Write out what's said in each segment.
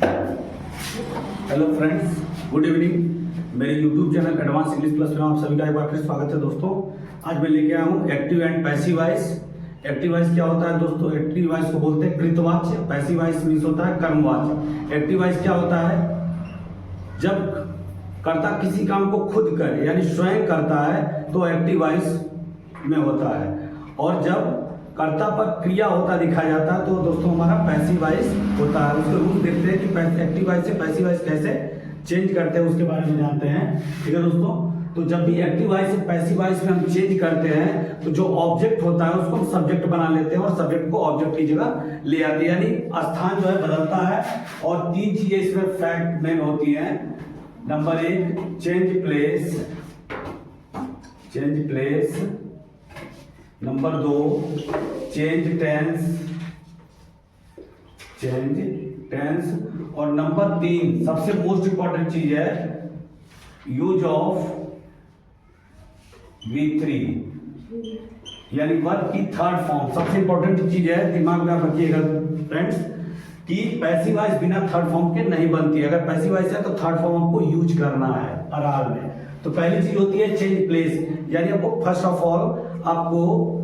Hello friends, good evening. मेरे YouTube channel advance English plus में आप सभी का एक बार फिर स्वागत है दोस्तों। आज मैं लेके आया हूँ active and passive voice. Active voice क्या होता है दोस्तों? एक्टिव वॉइस को बोलते हैं कृतवाच्य, पैसिव वॉइस मीन्स होता है कर्मवाच्य। एक्टिव वॉइस क्या होता है? जब कर्ता किसी काम को खुद करे यानी स्वयं करता है तो एक्टिव वॉइस में होता है, और जब कर्ता पर क्रिया होता दिखाया जाता है तो दोस्तों हमारा पैसिव वॉइस होता है। उसके रूल देखते हैं कि एक्टिव वॉइस से पैसिव वॉइस कैसे चेंज करते हैं, उसके बारे में जानते हैं। ठीक है दोस्तों, तो जब भी एक्टिव वॉइस से पैसिव वॉइस में हम चेंज करते हैं तो जो ऑब्जेक्ट होता है उसको हम सब्जेक्ट बना लेते हैं और सब्जेक्ट को ऑब्जेक्ट की जगह ले आते हैं, यानी स्थान जो है बदलता है। और तीन चीजें इसमें फैक्ट मेन होती हैं। Number 1 change place, number 2 change tense, और नंबर 3 सबसे मोस्ट इंपॉर्टेंट चीज है यूज ऑफ V3 यानी वर्ब की थर्ड फॉर्म। सबसे इंपॉर्टेंट चीज है, दिमाग में आप रखिएगा फ्रेंड्स, कि पैसिव वॉइस बिना थर्ड फॉर्म के नहीं बनती है। अगर पैसिव वॉइस है तो थर्ड फॉर्म आपको यूज करना है आर में। तो पहली चीज होती है चेंज प्लेस, यानी आपको फर्स्ट ऑफ ऑल आपको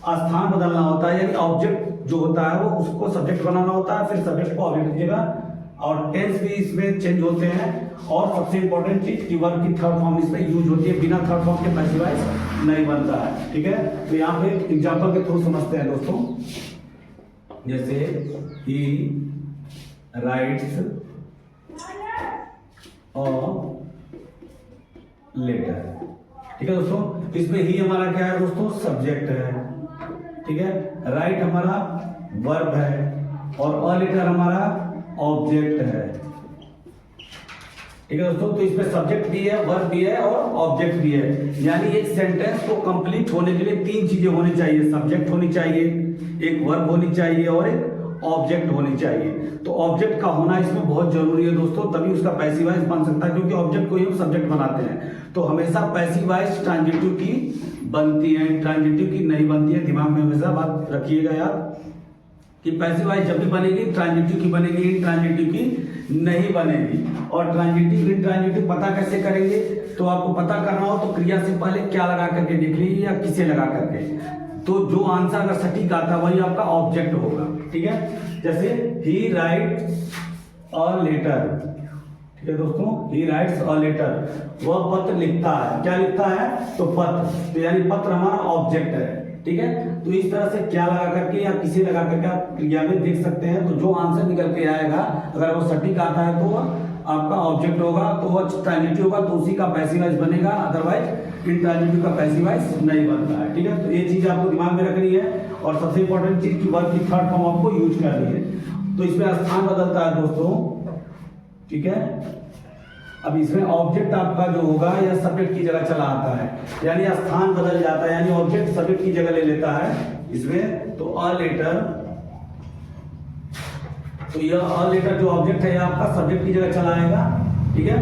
स्थान बदलना होता है, यानी ऑब्जेक्ट जो होता है वो उसको सब्जेक्ट बनाना होता है, फिर सब्जेक्ट को ऑब्जेक्ट की जगह, और टेंस भी इसमें चेंज होते हैं। और सबसे इंपॉर्टेंट चीज कि वर्ब की थर्ड फॉर्म इसमें यूज होती है, बिना थर्ड फॉर्म के पैसिव वॉइस नहीं बनता है। ठीक है, तो यहाँ पे एग्जांपल के थ्रू समझते हैं दोस्तों। जैसे ही राइट्स अ लेटर। ठीक है दोस्तों, इसमें ही हमारा क्या है दोस्तों? सब्जेक्ट है। ठीक है, राइट हमारा वर्ब है और अ लेटर हमारा ऑब्जेक्ट है। ठीक है दोस्तों, तो इसमें सब्जेक्ट भी है, वर्ब भी है और ऑब्जेक्ट भी है। यानी एक सेंटेंस को कंप्लीट होने के लिए तीन चीजें होनी चाहिए। सब्जेक्ट होनी चाहिए, एक वर्ब होनी चाहिए और एक ऑब्जेक्ट होनी चाहिए। तो ऑब्जेक्ट का होना इसमें बहुत जरूरी है दोस्तों, तभी उसका पैसिव वॉइस बन सकता है, क्योंकि ऑब्जेक्ट को ही हम सब्जेक्ट बनाते हैं। तो हमेशा पैसिव वॉइस ट्रांजिटिव की बनती है, ट्रांजिटिव की नहीं बनती है। दिमाग में हमेशा बात रखिएगा यार, कि पैसिव वॉइस जब भी बनेगी ट्रांजिटिव की बनेगी, इंट्रांजिटिव की नहीं बनेगी। और ट्रांजिटिव इंट्रांजिटिव पता कैसे करेंगे? तो आपको पता करना हो तो क्रिया से पहले क्या लगा करके देख लीजिए या किसे लगा करके, तो जो आंसर अगर सटीक आता है वही आपका ऑब्जेक्ट होगा। ठीक है, जैसे ही राइट्स अ लेटर। ठीक है दोस्तों, ही राइट्स अ लेटर, वह पत्र लिखता है। क्या लिखता है? तो पत्र, तो यानी पत्र हमारा ऑब्जेक्ट है। ठीक है, तो इस तरह से क्या लगा करके या किसी लगा करके आप क्रिया में देख सकते हैं। तो जो आंसर निकल के आएगा अगर वो सटीक आता है तो आपका ऑब्जेक्ट होगा, तो वो ट्रांजिटिव होगा, तो उसी का पैसिव वॉइस बनेगा। अदरवाइज इंट्रांजिटिव का पैसिव वॉइस नहीं बनता है। ठीक है, तो ये चीज आपको दिमाग में रखनी है। और सबसे इंपॉर्टेंट चीज की वर्ब की थर्ड फॉर्म आपको यूज करनी है। तो इसमें स्थान बदलता है दोस्तों। ठीक है, अब इसमें ऑब्जेक्ट आपका जो होगा या सब्जेक्ट की जगह चला आता है, यानी स्थान बदल जाता है, यानी ऑब्जेक्ट सब्जेक्ट की जगह ले लेता है इसमें। तो अ लेटर, तो यह अ लेटर जो ऑब्जेक्ट है आपका सब्जेक्ट की जगह चला आएगा। ठीक है,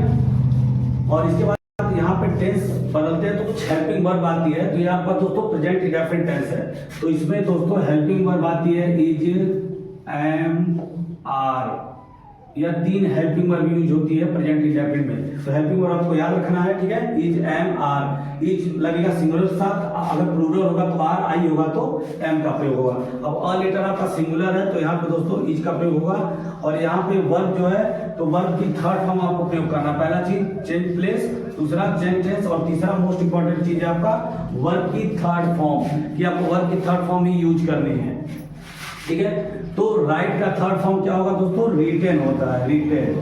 और इसके बाद यहाँ पे टेंस बदलते हैं तो कुछ हेल्पिंग वर्ब आती है। तो ये आपका दोस्तों प्रेजेंट इंडेफिनिट टेंस है। तो इसमें दोस्तों हेल्पिंग वर्ब आती है इज, एम, आर। यह तीन हेल्पिंग वर्ब यूज होती है प्रेजेंट इंडेफिनिट में। तो हेल्पिंग वर्ब आपको याद रखना है। ठीक है, इज, एम, आर। इज लगेगा सिंगुलर के साथ, अगर प्लूरल होगा तो आर, आई होगा तो एम का प्रयोग होगा। अब अ लेटर आपका सिंगुलर है तो यहाँ पे दोस्तों इज का प्रयोग होगा। और यहाँ पे वर्ब जो है तो वर्ब की थर्ड फॉर्म आपको प्रयोग करना। पहला चीज चेंज प्लेस, दूसरा चेंज टेंस, और तीसरा मोस्ट इंपॉर्टेंट चीज है आपका वर्ब की थर्ड फॉर्म, कि आपको वर्ब की थर्ड फॉर्म ही यूज करनी है। ठीक है, तो राइट का थर्ड फॉर्म क्या होगा दोस्तों? रिटेन होता है, रिटेन।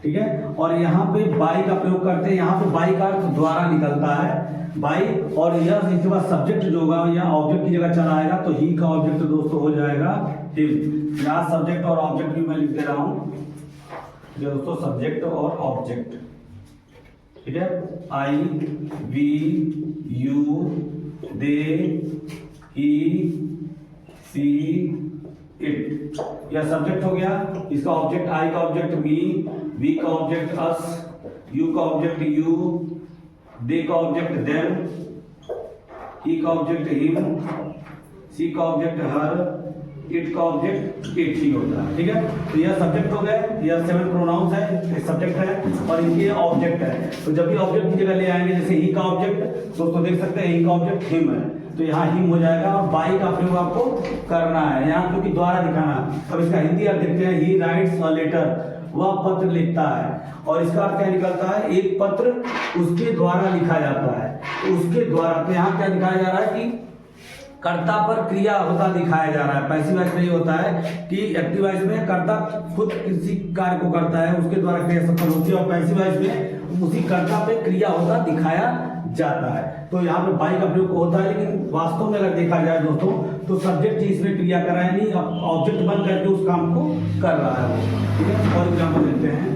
ठीक है, और यहाँ पे बाई का प्रयोग करते हैं। यहाँ पे बाई का अर्थ द्वारा निकलता है, बाई। और यह इसके बाद सब्जेक्ट जो होगा या ऑब्जेक्ट की जगह चला आएगा, तो ही का ऑब्जेक्ट दोस्तों हो जाएगा हिम। यहाँ सब्जेक्ट और ऑब्जेक्ट भी मैं लिख दे रहा हूं दोस्तों, सब्जेक्ट और ऑब्जेक्ट। ठीक है, I, we, you, they, he, she, it. यह सब्जेक्ट हो गया। इसका ऑब्जेक्ट आई का ऑब्जेक्ट मी, वी का ऑब्जेक्ट अस, यू का ऑब्जेक्ट यू, दे का ऑब्जेक्ट देम, ही का ऑब्जेक्ट हिम, सी का ऑब्जेक्ट हर, इट का ऑब्जेक्ट इट ही होता है, ठीक है। तो यह सब्जेक्ट हो गए, यह 7 प्रोनाउंस है, ये सब्जेक्ट है और इनके ऑब्जेक्ट है। तो जब भी ऑब्जेक्ट की जगह ले आएंगे, जैसे ही का ऑब्जेक्ट, दोस्तों देख सकते हैं ही का ऑब्जेक्ट हिम है, तो यहाँ हिम हो जाएगा और बाई का प्रयोग आपको करना है यहाँ, क्योंकि द्वारा दिखाना। अब इसका हिंदी अर्थ देखते हैं, ही राइट्स अ लेटर, वह पत्र लिखता है। और इसका अर्थ क्या निकलता है, एक पत्र उसके द्वारा लिखा जाता है, तो उसके द्वारा। तो यहाँ क्या दिखाया जा रहा है कि कर्ता पर क्रिया होता दिखाया जा रहा है। पैसिव वॉइस में ये होता है कि एक्टिव वॉइस में कर्ता खुद किसी कार्य को करता है, उसके द्वारा क्रिया सफल होती है, और पैसिव वॉइस में उसी कर्ता पे क्रिया होता दिखाया जाता है। तो यहाँ पे बाई का प्रयोग होता है, लेकिन वास्तव में अगर देखा जाए दोस्तों, तो सब्जेक्ट ही इसमें क्रिया कर रहा है, नहीं ऑब्जेक्ट बन करके उस काम को कर रहा है वो, ठीक है। और एग्जाम्पल देते हैं,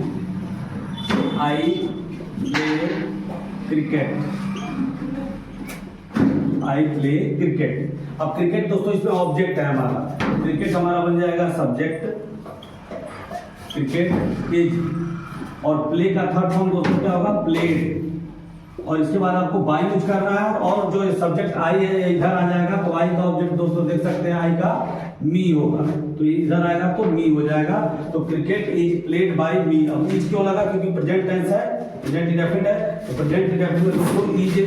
I play cricket, I play cricket. अब क्रिकेट दोस्तों इसमें ऑब्जेक्ट है हमारा, क्रिकेट हमारा बन जाएगा सब्जेक्ट, क्रिकेट इज, और प्ले का थर्ड फॉर्म दोस्तों क्या होगा, प्लेड। और इसके बाद आपको बाई यूज करना है, और जो सब्जेक्ट आई है इधर आ जाएगा, तो आई का ऑब्जेक्ट दोस्तों देख सकते हैं आई का मी होगा, तो इधर आएगा तो मी हो जाएगा। तो क्रिकेट इज प्लेड बाय मी। अब इज क्यों लगा, क्योंकि प्रेजेंट टेंस है, प्रेजेंट इंडेफिनिट है, तो प्रेजेंट इंडेफिनिट में दोस्तों इज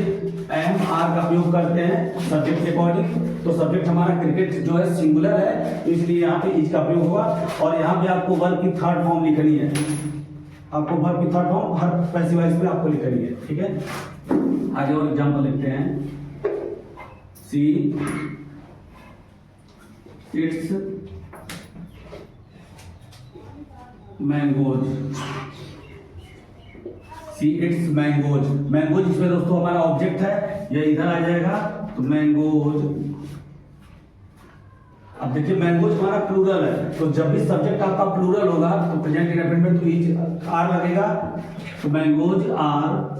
एम आर का प्रयोग करते हैं सब्जेक्ट के अकॉर्डिंग। तो सब्जेक्ट हमारा क्रिकेट जो है सिंगुलर है, तो इसलिए यहाँ पे इज का प्रयोग होगा। और यहाँ पे आपको वर्ब की थर्ड फॉर्म लिखनी है, आपको वर्ब की थर्ड फॉर्म हर पैसिव वॉइस पे आपको लिखनी है, ठीक है। आगे और एग्जांपल लिखते हैं, see it's mangoes, see it's mangoes. Mangoes इसमें दोस्तों हमारा ऑब्जेक्ट है, ये इधर आ जाएगा, तो मैंगोज। अब देखिए मैंगोज हमारा प्लूरल है, तो जब भी सब्जेक्ट आपका प्लूरल होगा तो प्रेजेंट इंडेफिनिट में तो इज आर लगेगा, तो मैंगोज आर।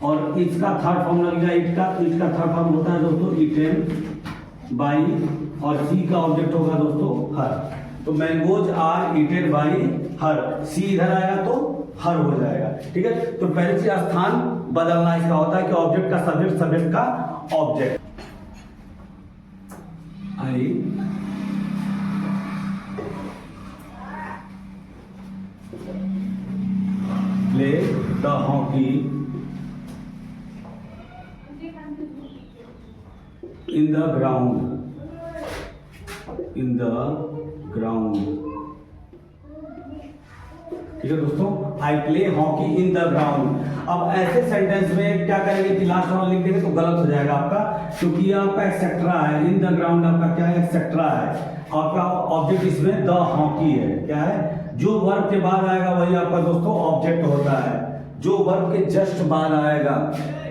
और इसका थर्ड फॉर्म लगेगा इट का, तो इसका थर्ड फॉर्म होता है दोस्तों ईटेन बाई, और सी का ऑब्जेक्ट होगा दोस्तों हर। तो mangoes are eaten by her, she इधर आएगा तो हर हो जाएगा, ठीक है। तो पहले से स्थान बदलना इसका होता है कि ऑब्जेक्ट का सब्जेक्ट, सब्जेक्ट का object. I play the hockey in the ground, in the ground, ठीक है दोस्तों। I play hockey in the ground. अब ऐसे सेंटेंस में क्या करेंगे कि लास्ट वाला लिख देंगे तो गलत हो जाएगा आपका, क्योंकि ये आपका एक्सेट्रा है। इन द ग्राउंड आपका क्या है, एक्सेट्रा है। आपका ऑब्जेक्ट इसमें द हॉकी है, क्या है, जो वर्ब के बाद आएगा वही आपका दोस्तों ऑब्जेक्ट होता है। जो वर्ब के जस्ट बाद आएगा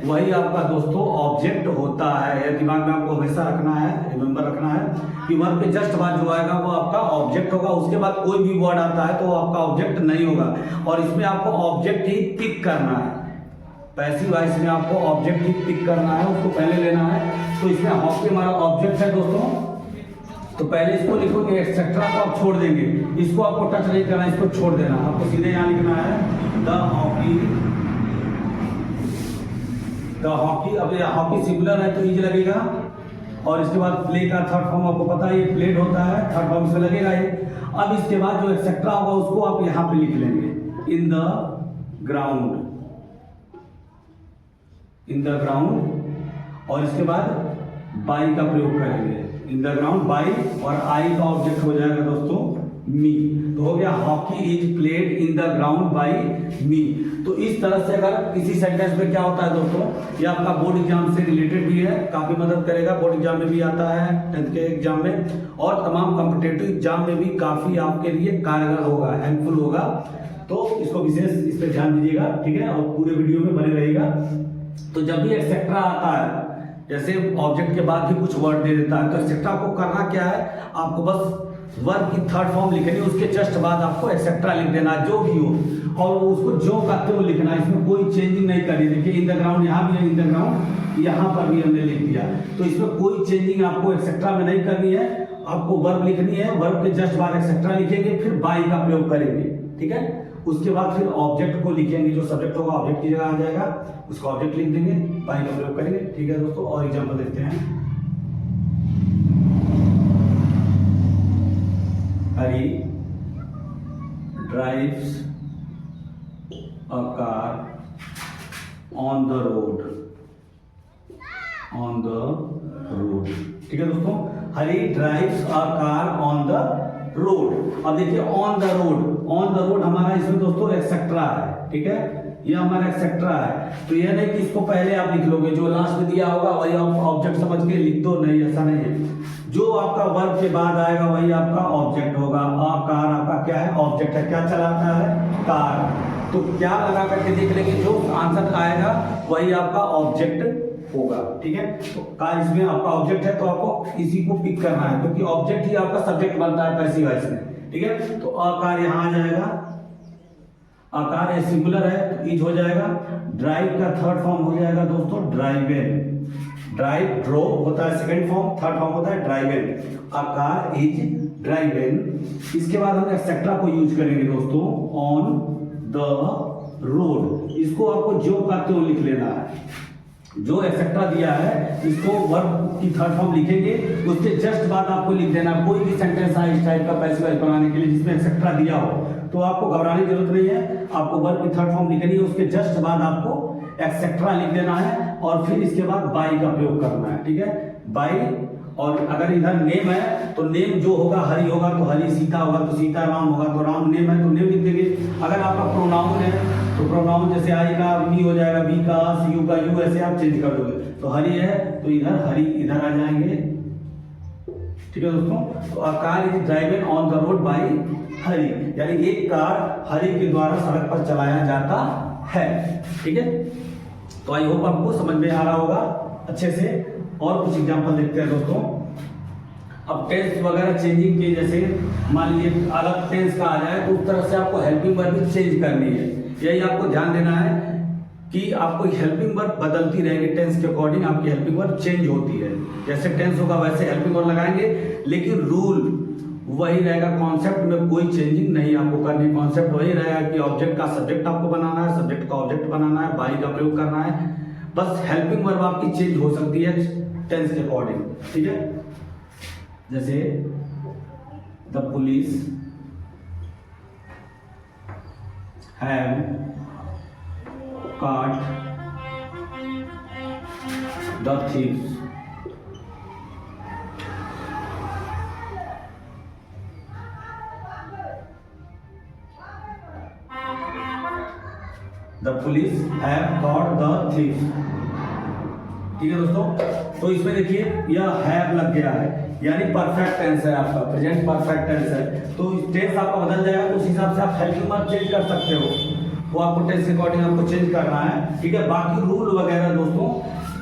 वही आपका दोस्तों ऑब्जेक्ट होता है। यह दिमाग में आपको हमेशा रखना है, रिमेंबर रखना है कि वर्ब के जस्ट बाद जो आएगा वो आपका ऑब्जेक्ट होगा। उसके बाद कोई भी वर्ड आता है तो वो आपका ऑब्जेक्ट नहीं होगा। और इसमें आपको ऑब्जेक्ट ही पिक करना है, पैसिव वॉइस में आपको ऑब्जेक्ट ही पिक करना है, उसको पहले लेना है। तो इसमें हॉकी हमारा ऑब्जेक्ट है दोस्तों, तो पहले इसको लिखोगे, एक्सेट्रा को आप छोड़ देंगे, इसको आपको टच नहीं करना, इसको छोड़ देना। आपको सीधे यहाँ लिखना है द हॉकी, द हॉकी। अब ये हॉकी सिंगुलर है तो इज लगेगा, और इसके बाद प्ले का थर्ड फॉर्म आपको पता है, ये प्लेड होता है, थर्ड फॉर्म इसमें लगेगा ये। अब इसके बाद जो एक्सेट्रा होगा उसको आप यहाँ पे लिख लेंगे, इन the ground, in the ground. और इसके बाद बाई का प्रयोग करेंगे, इन द ग्राउंड बाई, और आई का ऑब्जेक्ट हो जाएगा दोस्तों मी। तो हो गया hockey is played in the ground by me. तो इस तरह से अगर किसी सेंटेंस में क्या होता है दोस्तों, ये आपका बोर्ड एग्जाम से रिलेटेड भी है, काफी मदद करेगा। बोर्ड एग्जाम में भी आता है, 10th के एग्जाम में, और तमाम कॉम्पिटेटिव एग्जाम में भी काफी आपके लिए कारगर होगा, हेल्पफुल होगा। तो इसको विशेष इस पर ध्यान दीजिएगा, ठीक है, और पूरे वीडियो में बने रहेगा। तो जब भी एक्सेट्रा आता है, जैसे ऑब्जेक्ट के बाद भी कुछ वर्ड दे देता है, तो एक्सेट्रा को करना क्या है, आपको बस वर्ब की थर्ड फॉर्म लिखनी, उसके जस्ट बाद आपको एक्सेट्रा लिख देना, जो भी हो, और उसको जो कहते हो लिखना, इसमें कोई चेंजिंग नहीं करनी। देखिए इन द ग्राउंड यहाँ भी है, इन द ग्राउंड यहाँ पर भी हमने लिख दिया, तो इसमें कोई चेंजिंग आपको एक्सेट्रा में नहीं करनी है। आपको वर्ब लिखनी है, वर्ब के जस्ट बाद एक्सेट्रा लिखेंगे, फिर बाई का प्रयोग करेंगे, ठीक है। उसके बाद फिर ऑब्जेक्ट को लिखेंगे, जो सब्जेक्ट होगा ऑब्जेक्ट की जगह आ जाएगा, उसका ऑब्जेक्ट लिख देंगे, बाई का प्रयोग करेंगे, ठीक है दोस्तों। और एग्जाम्पल देखते हैं, Hari drives a car on the road, on the road. ठीक है दोस्तों, Hari drives a car on the road. अब देखिए on the road, on the road हमारा इसमें दोस्तों एक्सेट्रा है। ठीक है, ये हमारा एक्सेट्रा है, तो ये नहीं कि इसको पहले आप लिख लोगे, जो लास्ट में दिया होगा वही आप ऑब्जेक्ट समझ के लिख दो, नहीं ऐसा नहीं है। जो आपका वर्ब के बाद आएगा वही आपका ऑब्जेक्ट होगा। आ कार आपका क्या है, ऑब्जेक्ट है, क्या चलाता है, कार। तो क्या लगा करके देख लेंगे, जो आंसर आएगा वही आपका ऑब्जेक्ट होगा। ठीक है, तो कार इसमें आपका ऑब्जेक्ट है, तो आपको इसी को पिक करना है, क्योंकि ऑब्जेक्ट ही आपका सब्जेक्ट बनता है पैसिव वॉइस में। ठीक है, तो आ कार यहां आ जाएगा, आकार है सिंगुलर है तो इज हो जाएगा। ड्राइव का थर्ड फॉर्म हो जाएगा दोस्तों ड्राइवेन। ड्राइव ड्रो होता है सेकंड फॉर्म, थर्ड फॉर्म होता है ड्राइवेन। आकार इज ड्राइवेन। इसके बाद हम एक्सेट्रा को यूज करेंगे दोस्तों, ऑन द रोड। इसको आपको जो करते हो लिख लेना है, जो एक्सेट्रा दिया है इसको वर्ब की थर्ड फॉर्म लिखेंगे, उसके जस्ट बाद आपको लिख देना। कोई भी सेंटेंस है इस टाइप का पैसिव वॉइस बनाने के लिए जिसमें एक्सेट्रा दिया हो, तो आपको घबराने की जरूरत नहीं है। आपको वर्ब की थर्ड फॉर्म लिखनी है, उसके जस्ट बाद आपको एक्सेट्रा लिख देना है, और फिर इसके बाद बाई का प्रयोग करना है। ठीक है, बाई। और अगर इधर नेम है तो नेम जो होगा हरि होगा तो हरि, सीता होगा तो सीता, राम होगा तो राम। नेम है तो नेम लिख देंगे। अगर आपका प्रोनाउन है तो प्रोनाउन जैसे आई का मी हो जाएगा, बी का यू का यू, ऐसे आप चेंज कर दोगे। तो हरि है तो इधर हरि इधर आ जाएंगे। ठीक है दोस्तों, तो a car is driven on the road by Hari, यानी एक कार हरि के द्वारा सड़क पर चलाया जाता है। ठीक है, तो आई होप आपको समझ में आ रहा होगा अच्छे से। और कुछ एग्जांपल देखते हैं दोस्तों। अब टेंस वगैरह चेंजिंग के, जैसे मान लीजिए अलग टेंस का आ जाए तो उस तरह से आपको हेल्पिंग वर्ब भी चेंज करनी है। यही आपको ध्यान देना है कि आपको हेल्पिंग वर्ब बदलती रहेगी, टेंस के अकॉर्डिंग आपकी हेल्पिंग वर्ब चेंज होती है। जैसे टेंस होगा वैसे हेल्पिंग वर्ब लगाएंगे, लेकिन रूल वही रहेगा, कॉन्सेप्ट में कोई चेंजिंग नहीं आपको करनी। कॉन्सेप्ट वही रहेगा कि ऑब्जेक्ट का सब्जेक्ट आपको बनाना है, सब्जेक्ट का ऑब्जेक्ट बनाना है, बाई का प्रयोग करना है। बस हेल्पिंग वर्ब आपकी चेंज हो सकती है टेंस के अकॉर्डिंग। ठीक है, जैसे the police have caught the thieves। The police have caught the thieves। ठीक है दोस्तों, तो इसमें देखिए यह हैव लग गया है, यानी परफेक्ट टेंस है आपका, प्रेजेंट परफेक्ट टेंस है। तो टेंस आपका बदल जाएगा, तो उस हिसाब से आप हेल्पिंग वर्ब चेंज कर सकते हो, वो आपको टेंस के अकॉर्डिंग आपको चेंज करना है। ठीक है, बाकी रूल वगैरह दोस्तों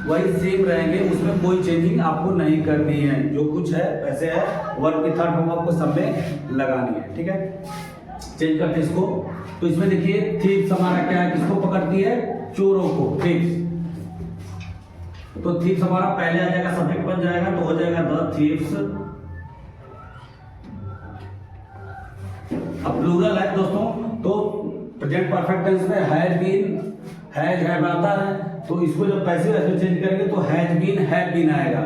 वही सेम रहेंगे, उसमें कोई चेंजिंग आपको नहीं करनी है। जो कुछ है वैसे है, वर्ब की थर्ड फॉर्म आपको सब में लगानी है। ठीक है, चेंज करते इसको। तो इसमें देखिए थीव्स हमारा क्या है, किसको पकड़ती है, चोरों को, थीव्स। तो थीव्स हमारा पहले आ जाएगा, सब्जेक्ट बन जाएगा, तो हो जाएगा द थीव्स। अब प्लूरल है दोस्तों, तो प्रेजेंट परफेक्ट टेंस में हैज बीन, हैज हैव आता है, तो इसको जब पैसिव वॉइस में चेंज करेंगे तो हैज बीन हैव बीन आएगा।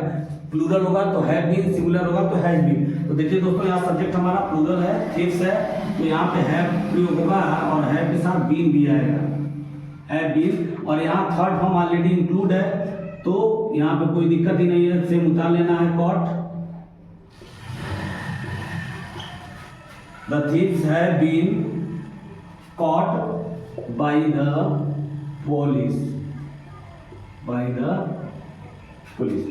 प्लूरल होगा तो हैव बीन, सिंगुलर होगा तो हैज बीन। तो देखिए दोस्तों यहाँ सब्जेक्ट हमारा प्लूरल है, थीव्स है, तो यहाँ पे हैव प्रयोग होगा और हैव के साथ बीन भी आएगा, हैव बीन। और यहाँ थर्ड फॉर्म ऑलरेडी इंक्लूड है, तो यहाँ पे कोई दिक्कत ही नहीं है, सेम उतार लेना है, caught. The thieves have been caught by the police, by the police,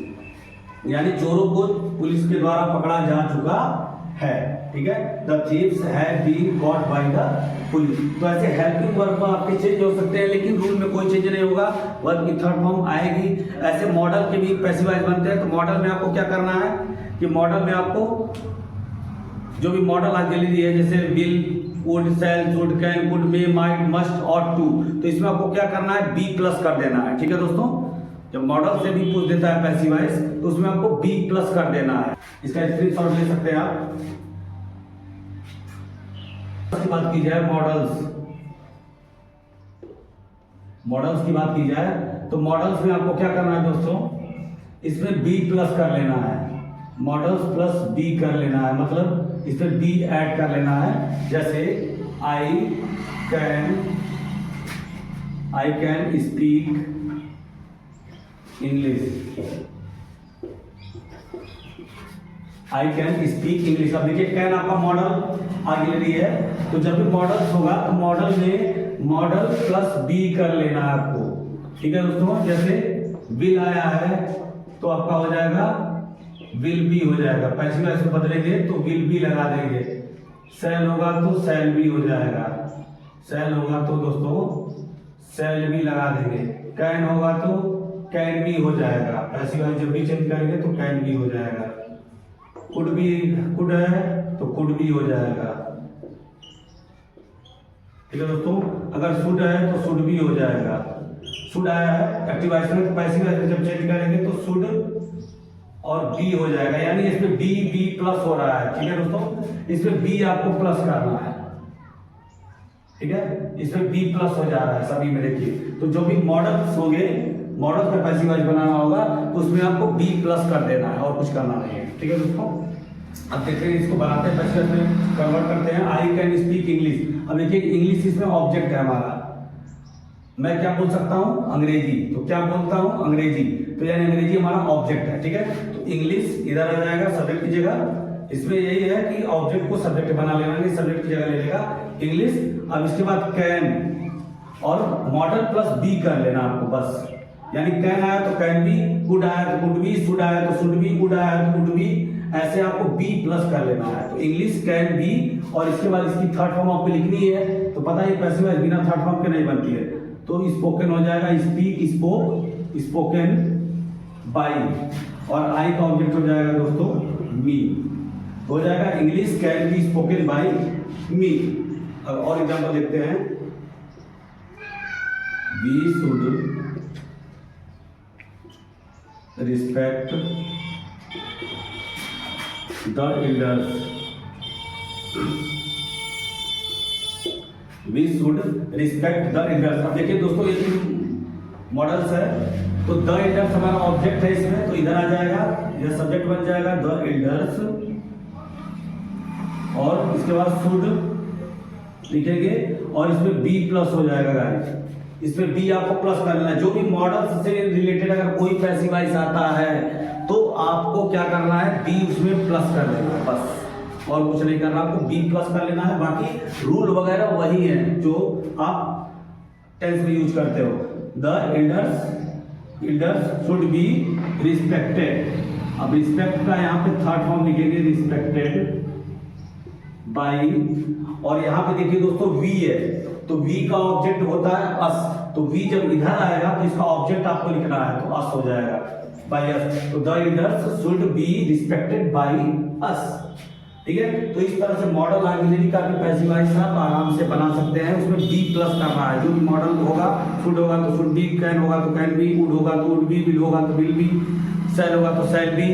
यानी चोरों को पुलिस के द्वारा पकड़ा जा चुका है। ठीक है, the thieves have been caught by the police। तो ऐसे हेल्पिंग वर्ब आपके चेंज हो सकते हैं, लेकिन रूल में कोई चेंज नहीं होगा, वर्ब की थर्ड फॉर्म आएगी। ऐसे मॉडल के भी पैसिव वॉइस बनते हैं, तो मॉडल में आपको क्या करना है कि मॉडल में आपको जो भी मॉडल आज गैलरी है, जैसे will, would, shall, should, can, could, may, might, must, ought to, तो इसमें आपको क्या करना है, बी प्लस कर देना है। ठीक है दोस्तों, जब मॉडल से भी पूछ देता है पैसिव वॉइस तो उसमें आपको बी प्लस कर देना है। इसका स्क्रीनशॉट ले सकते हैं आप। की बात की जाए मॉडल्स, मॉडल्स की बात की जाए तो मॉडल्स में आपको क्या करना है दोस्तों, इसमें बी प्लस कर लेना है, मॉडल्स प्लस बी कर लेना है। मतलब इसमें बी ऐड कर लेना है। जैसे I can speak English, I can speak English. अब देखिए कैन आपका मॉडल आगे ले रही है, तो जब भी मॉडल होगा तो मॉडल में मॉडल प्लस बी कर लेना है आपको, ठीक है दोस्तों। जैसे विल आया है तो आपका हो जाएगा विल बी हो जाएगा, पैसिव वॉइस को बदलेंगे तो विल बी लगा देंगे। सेल होगा तो सेल बी हो जाएगा, सेल होगा तो दोस्तों सेल बी लगा देंगे। कैन होगा तो कैन बी हो जाएगा, पैसिव वॉइस जब भी चेंज करेंगे तो कैन बी हो जाएगा। कुड बी, कुड है तो कुड बी हो जाएगा, ठीक है दोस्तों। अगर शुड है तो शुड भी हो जाएगा। शुड आया है एक्टिव वॉइस में तो पैसिव वॉइस में जब चेंज करेंगे तो शुड और बी हो जाएगा, यानी इसमें बी बी प्लस हो रहा है, ठीक है दोस्तों। इसमें बी आपको प्लस करना है, ठीक है, इसमें बी प्लस हो जा रहा है सभी में। देखिए तो जो भी मॉडल्स होंगे, मॉडल का पैसिव वॉइस बनाना होगा तो उसमें आपको बी प्लस कर देना है और कुछ करना नहीं है, ठीक है दोस्तों। अब देखते हैं इसको बनाते हैं, पैसिव वॉइस में कन्वर्ट करते हैं। I can speak English. अब देखिए इंग्लिश इसमें ऑब्जेक्ट है हमारा, मैं क्या बोल सकता हूँ अंग्रेजी, तो क्या बोलता हूँ अंग्रेजी, तो यानी अंग्रेजी हमारा ऑब्जेक्ट है, ठीक है। तो इंग्लिश इधर आ जाएगा सब्जेक्ट की जगह। इसमें यही है कि ऑब्जेक्ट को सब्जेक्ट बना लेना, नहीं सब्जेक्ट की जगह ले लेगा इंग्लिश। अब इसके बाद कैन और मॉडल प्लस बी कर लेना आपको बस, यानी कैन आया तो कैन बी, कुड आया तो कुड बी, शुड आया तो शुड बी, कुड आया तो कुड बी, ऐसे आपको बी प्लस कर लेना है। तो इंग्लिश कैन बी और इसके बाद इसकी थर्ड फॉर्म आपको लिखनी है, तो पता है पैसिव वॉइस बिना थर्ड फॉर्म के नहीं बनती है, तो स्पोकन हो जाएगा स्पीक, स्पोक, स्पोकन बाई, और आई का ऑब्जेक्ट हो जाएगा दोस्तों मी, हो जाएगा English can be spoken by me. और एग्जांपल देखते हैं, we should respect the elders, we should respect the elders. अब देखिए दोस्तों ये मॉडल्स है, तो द एल्डर्स हमारा ऑब्जेक्ट है इसमें, तो इधर आ जाएगा, यह सब्जेक्ट बन जाएगा द एल्डर्स, और इसके बाद शुड लिखेंगे और इसमें बी प्लस हो जाएगा गाइस, इसमें बी आपको प्लस कर लेना है। जो भी मॉडल से रिलेटेड अगर कोई पैसिव वॉइस आता है तो आपको क्या करना है, बी उसमें प्लस कर देना है बस, और कुछ नहीं करना, आपको बी प्लस कर लेना है। बाकी रूल वगैरह वही है जो आप टेंस में यूज करते हो। The elders should be respected. अब रिस्पेक्ट का यहाँ पे थर्ड फॉर्म लिखेंगे रिस्पेक्टेड बाई, और यहाँ पे देखिए दोस्तों वी है, तो वी का ऑब्जेक्ट होता है अस, तो वी जब इधर आएगा तो इसका ऑब्जेक्ट आपको लिखना है, तो अस हो जाएगा बाई अस। तो the elders should be respected by us, ठीक है। तो इस तरह से मॉडल ऑक्सिलरी का भी पैसिव वॉइस आप आराम से बना सकते हैं। उसमें बी प्लस करना है, जो भी मॉडल होगा, शुड होगा तो शुड बी, कैन होगा तो कैन बी, वुड होगा तो वुड बी, विल होगा तो विल बी, सेल होगा तो सेल बी,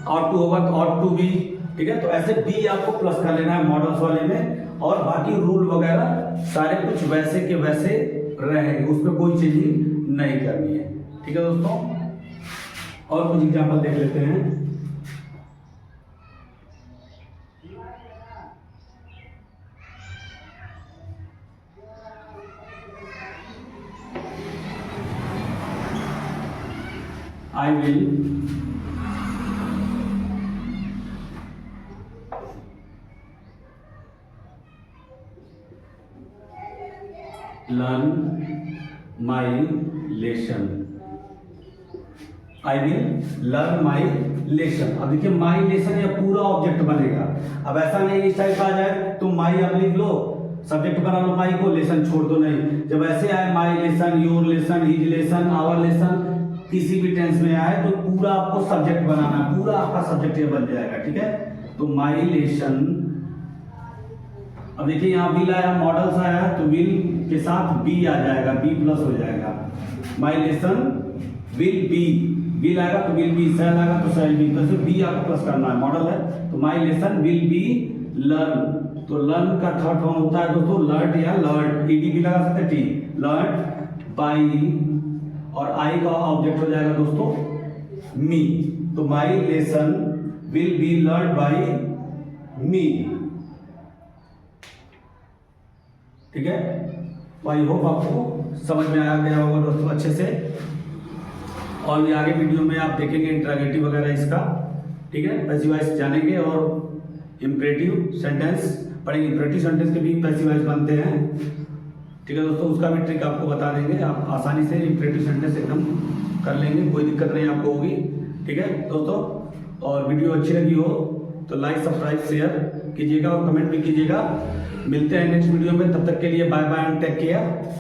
और टू होगा तो और टू बी, ठीक है। तो ऐसे बी आपको प्लस कर लेना है मॉडल्स वाले में, और बाकी रूल वगैरह सारे कुछ वैसे के वैसे रहेंगे, उसमें कोई चेंजिंग नहीं करनी है, ठीक है दोस्तों। और कुछ एग्जांपल देख लेते हैं। I will learn my lesson, I will learn my lesson. अब देखिए माई लेसन या पूरा ऑब्जेक्ट बनेगा। अब ऐसा नहीं इस टाइप आ जाए तो माई आप लिख लो, सब्जेक्ट बना लो माई को, लेसन छोड़ दो, नहीं। जब ऐसे आए my lesson, your lesson, his lesson, our lesson, किसी भी टेंस में आए तो पूरा आपको सब्जेक्ट बनाना है, पूरा आपका सब्जेक्ट ये बन जाएगा, ठीक है। तो माई लेसन, अब देखिए यहाँ विल आया, मॉडल्स आया, तो विल के साथ बी आ जाएगा, बी प्लस हो जाएगा। माई लेसन विल बी, विल आएगा तो विल बी, सेल आएगा तो सेल बी, तो सिर्फ बी आपको प्लस करना है, मॉडल है। तो my lesson will be learn, तो लर्न का थर्ड फॉर्म होता है दोस्तों लर्न या लर्न, ईडी भी लगा सकते हैं, टी, लर्न बाई, और आई का ऑब्जेक्ट हो जाएगा दोस्तों मी। तो my lesson will be learn by me. ठीक है, आई होप आपको समझ में आ गया होगा दोस्तों अच्छे से। और ये आगे वीडियो में आप देखेंगे इंट्रोगेटिव वगैरह इसका। ठीक है, पैसिव वॉइस जानेंगे और इंपरेटिव सेंटेंस पढ़ेंगे। इंपरेटिव सेंटेंस के भी पैसिव वॉइस बनते हैं। ठीक है दोस्तों, उसका भी ट्रिक आपको बता देंगे, आप आसानी से इंपरेटिव सेंटेंस एकदम कर लेंगे, कोई दिक्कत नहीं आपको होगी। ठीक है दोस्तों, और वीडियो अच्छी लगी हो तो लाइक सब्सक्राइब शेयर कीजिएगा और कमेंट भी कीजिएगा। मिलते हैं नेक्स्ट वीडियो में, तब तक के लिए bye bye and take care.